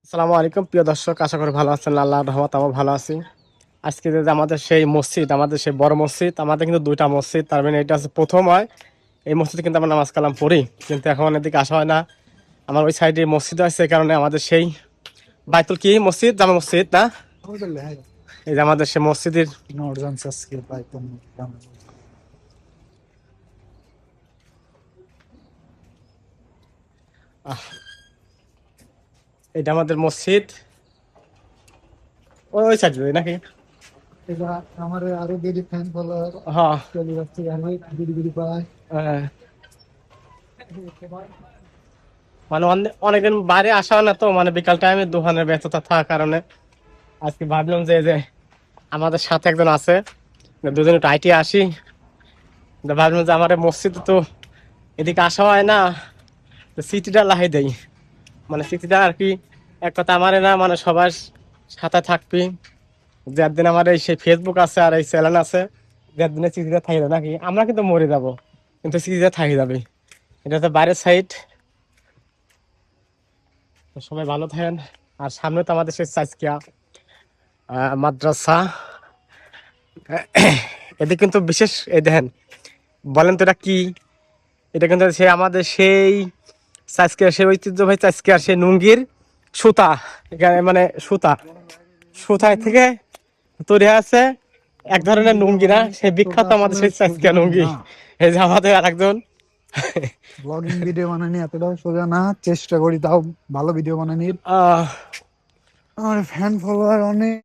আসসালামু আলাইকুম প্রিয় দর্শক, আশা করি ভালো আছেন। আল্লাহর রহমত আমি ভালো আছি। আজকে যে আমাদের সেই মসজিদ, আমাদের সেই বড় মসজিদ, আমাদের কিন্তু দুইটা মসজিদ, তার মানে এটা হচ্ছে প্রথম হয়। এই মসজিদে কিন্তু আমরা নামাজ কালাম পড়ি, কিন্তু এখন এদিকে আসা হয় না। আমার ওই সাইডে মসজিদ আছে, এই কারণে আমাদের সেই বাইতুল কি মসজিদ, জামা মসজিদ না, এই যে আমাদের সেই মসজিদের আহ, এটা আমাদের মসজিদ, ওই ওই সাইডে নাকি? আমার আরো বেশি ফ্যান ফলোয়ার হ্যাঁ। চলে যাচ্ছে, আমি বিড়ি বিড়ি পাই। আহ, মানে অনেকদিন বাইরে আসা হয় না, তো মানে বিকাল টাইমে দোকানের ব্যস্ততা থাকার কারণে আজকে ভাবলাম যে যে আমাদের সাথে একজন আছে, দুজন একটু আইটি আসি। তো ভাবলাম যে আমার মসজিদে তো এদিকে আসা হয় না, তো সিটিটা লাগাই দেই। মানে সিটিটা আর কি, এক কথা আমার না, মানে সবার সাথে থাকবি। যে একদিন আমার এই সেই ফেসবুক আছে আর এই চ্যানেল আছে, যে একদিনে সিটিটা থাকি যাবে নাকি, আমরা কিন্তু মরে যাব, কিন্তু সিটিটা থাকি যাবে। এটা তো বাইরের সাইড। তো সবাই ভালো থাকেন। আর সামনে তো আমাদের সেই চাইকিয়া মাদ্রাসা। এদিকে কিন্তু বিশেষ, এই দেখেন, বলেন তো এটা কি? এটা কিন্তু সে আমাদের সেই চাইস্কিয়ার সেই ঐতিহ্যবাহী চাইস্কিয়ার সেই নুঙ্গির সুতা, এখানে মানে সুতা সুতায় থেকে তৈরি আছে এক ধরনের লুঙ্গি, না সেই বিখ্যাত আমাদের সেই চাইস্কিয়া লুঙ্গি। এই যে আমাদের আরেকজন ব্লগিং ভিডিও বানানি এতটাও সোজা না, চেষ্টা করি তাও ভালো ভিডিও বানানির। আহ আমার ফ্যান ফলোয়ার অনেক।